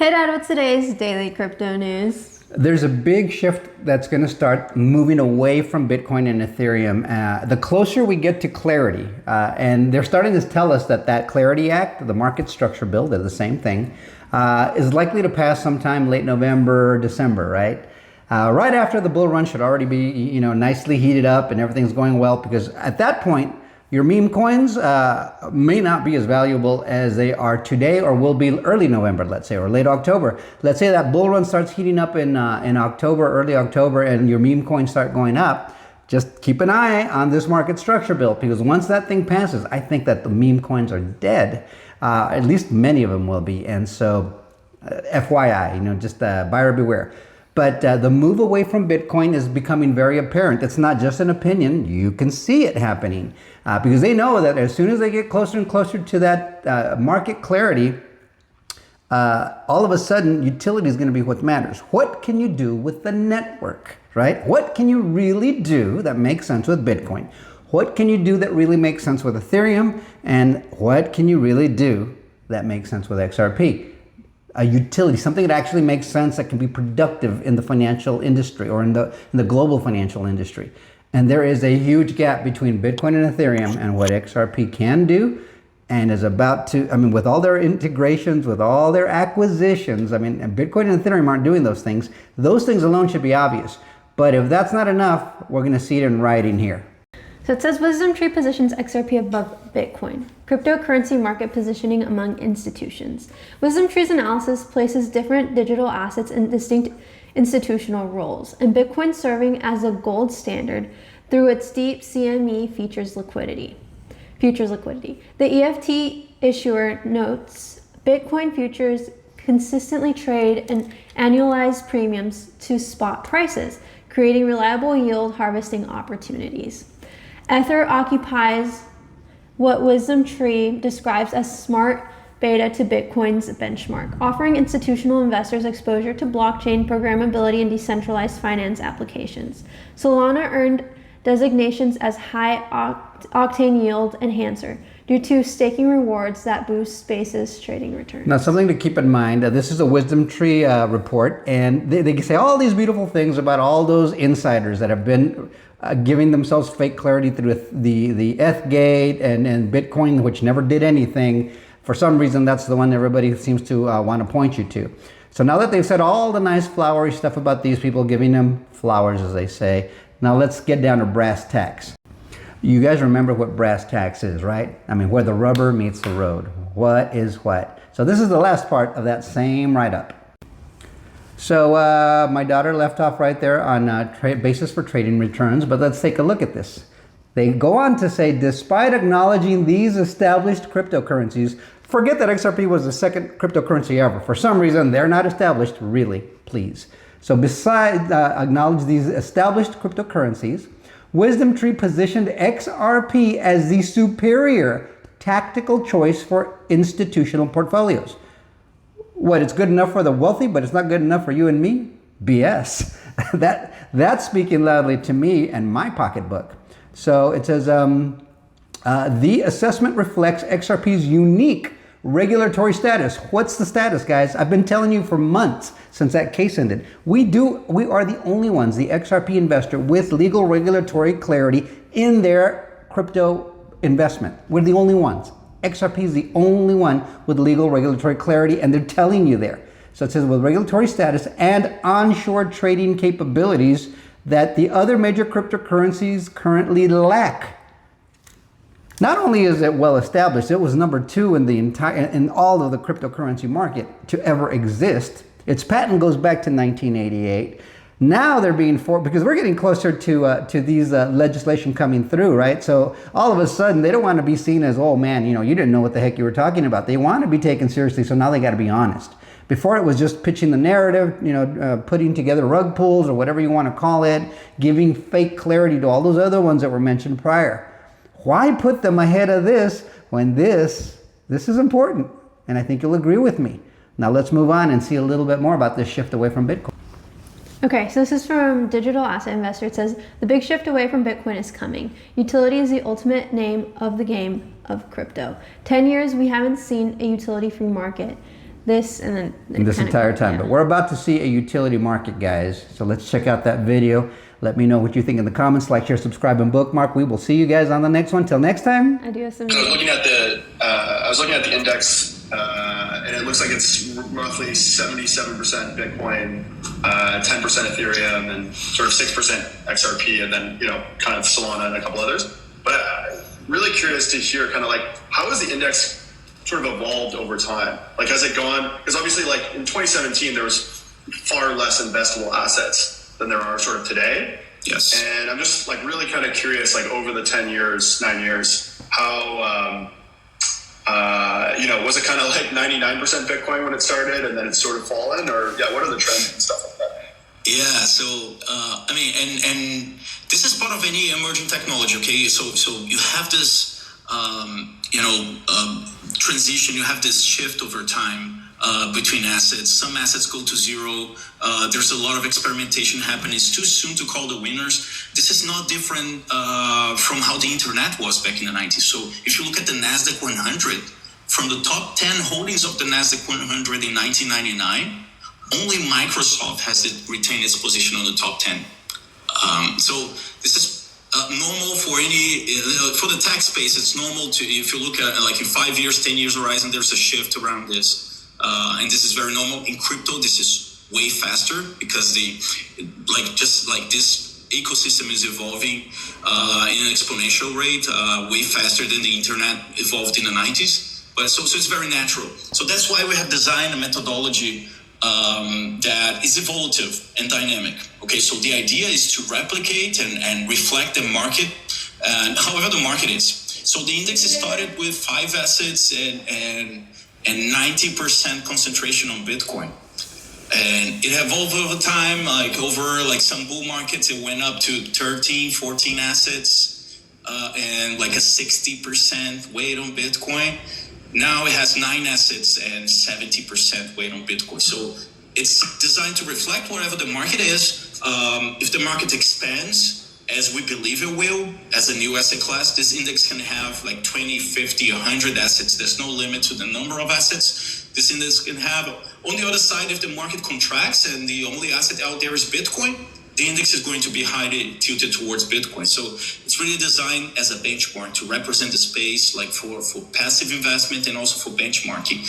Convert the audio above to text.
Hey Dad, what's today's daily crypto news? There's a big shift that's going to start moving away from Bitcoin and Ethereum. The closer we get to clarity, and they're starting to tell us that that Clarity Act, the market structure bill, they're the same thing, is likely to pass sometime late November, December, right? Right after the bull run should already be, nicely heated up and everything's going well, because at that point, your meme coins may not be as valuable as they are today, or will be early November, let's say, or late October. Let's say that bull run starts heating up in October, early October, and your meme coins start going up. Just keep an eye on this market structure bill, because once that thing passes, I think that the meme coins are dead. At least many of them will be. And so, FYI, just buyer beware. But the move away from Bitcoin is becoming very apparent. It's not just an opinion. You can see it happening because they know that as soon as they get closer and closer to that market clarity, all of a sudden, utility is going to be what matters. What can you do with the network, right? What can you really do that makes sense with Bitcoin? What can you do that really makes sense with Ethereum? And what can you really do that makes sense with XRP? A utility, something that actually makes sense, that can be productive in the financial industry or in the global financial industry. And there is a huge gap between Bitcoin and Ethereum and what XRP can do and is about to, with all their integrations, with all their acquisitions, and Bitcoin and Ethereum aren't doing those things. Those things alone should be obvious. But if that's not enough, we're going to see it in writing here. So it says WisdomTree positions XRP above Bitcoin. Cryptocurrency market positioning among institutions. WisdomTree's analysis places different digital assets in distinct institutional roles, and Bitcoin serving as a gold standard through its deep CME futures liquidity. The EFT issuer notes Bitcoin futures consistently trade an annualized premiums to spot prices, creating reliable yield harvesting opportunities. Ether occupies what WisdomTree describes as smart beta to Bitcoin's benchmark, offering institutional investors exposure to blockchain programmability and decentralized finance applications. Solana earned designations as high octane yield enhancer due to staking rewards that boost Space's trading returns. Now, something to keep in mind, this is a WisdomTree report, and they say all these beautiful things about all those insiders that have been giving themselves fake clarity through the ETH and Bitcoin, which never did anything. For some reason, that's the one everybody seems to want to point you to. So now that they've said all the nice flowery stuff about these people, giving them flowers, as they say, now let's get down to brass tacks. You guys remember what brass tacks is, right? Where the rubber meets the road. What is what? So this is the last part of that same write-up. So my daughter left off right there on basis for trading returns, but let's take a look at this. They go on to say, despite acknowledging these established cryptocurrencies, forget that XRP was the second cryptocurrency ever. For some reason, they're not established, really, please. So besides acknowledge these established cryptocurrencies, WisdomTree positioned XRP as the superior tactical choice for institutional portfolios. What, it's good enough for the wealthy, but it's not good enough for you and me? BS. That's speaking loudly to me and my pocketbook. So it says, the assessment reflects XRP's unique regulatory status. What's the status, guys? I've been telling you for months since that case ended. We are the only ones, the XRP investor, with legal regulatory clarity in their crypto investment. We're the only ones. XRP is the only one with legal regulatory clarity, and they're telling you there. So it says with regulatory status and onshore trading capabilities that the other major cryptocurrencies currently lack. Not only is it well established, it was number 2 in all of the cryptocurrency market to ever exist. Its patent goes back to 1988. Now they're being forced, because we're getting closer to these legislation coming through, right? So all of a sudden, they don't want to be seen as, oh man, you didn't know what the heck you were talking about. They want to be taken seriously, so now they got to be honest. Before, it was just pitching the narrative, putting together rug pulls or whatever you want to call it, giving fake clarity to all those other ones that were mentioned prior. Why put them ahead of this when this is important? And I think you'll agree with me. Now let's move on and see a little bit more about this shift away from Bitcoin. Okay, so this is from Digital Asset Investor. It says, the big shift away from Bitcoin is coming. Utility is the ultimate name of the game of crypto. 10 years, we haven't seen a utility-free market. this and then this entire time. But we're about to see a utility market, guys. So let's check out that video. Let me know what you think in the comments. Like, share, subscribe, and bookmark. We will see you guys on the next one. Till next time. I do have some. So I was looking at the index, and it looks like it's roughly 77% Bitcoin, 10% Ethereum, and sort of 6% XRP, and then kind of Solana and a couple others. But really curious to hear kind of like how has the index sort of evolved over time? Like, has it gone? Because obviously, like in 2017, there was far less investable assets than there are sort of today. Yes. And I'm just like really kind of curious, like over the 9 years, how, was it kind of like 99% Bitcoin when it started and then it's sort of fallen, or what are the trends and stuff like that? Yeah. So, and this is part of any emerging technology. Okay. So you have this, transition, you have this shift over time. Between assets. Some assets go to zero. There's a lot of experimentation happening. It's too soon to call the winners. This is not different from how the internet was back in the 90s. So if you look at the NASDAQ 100, from the top 10 holdings of the NASDAQ 100 in 1999, only Microsoft has retained its position on the top 10. So this is normal for for the tech space. It's normal to, if you look at like in 5 years, 10 years horizon, there's a shift around this. And this is very normal. In crypto, this is way faster because just like this ecosystem is evolving in an exponential rate, way faster than the internet evolved in the 90s. But so it's very natural. So that's why we have designed a methodology that is evolutive and dynamic. Okay, so the idea is to replicate and reflect the market, and however the market is. So the index started with 5 assets and 90% concentration on Bitcoin. And it evolved over time, like some bull markets, it went up to 13, 14 assets, and like a 60% weight on Bitcoin. Now it has 9 assets and 70% weight on Bitcoin. So it's designed to reflect whatever the market is. If the market expands, as we believe it will, as a new asset class, this index can have like 20, 50, 100 assets. There's no limit to the number of assets this index can have. On the other side, if the market contracts and the only asset out there is Bitcoin, the index is going to be highly tilted towards Bitcoin. So it's really designed as a benchmark to represent the space, like for passive investment and also for benchmarking.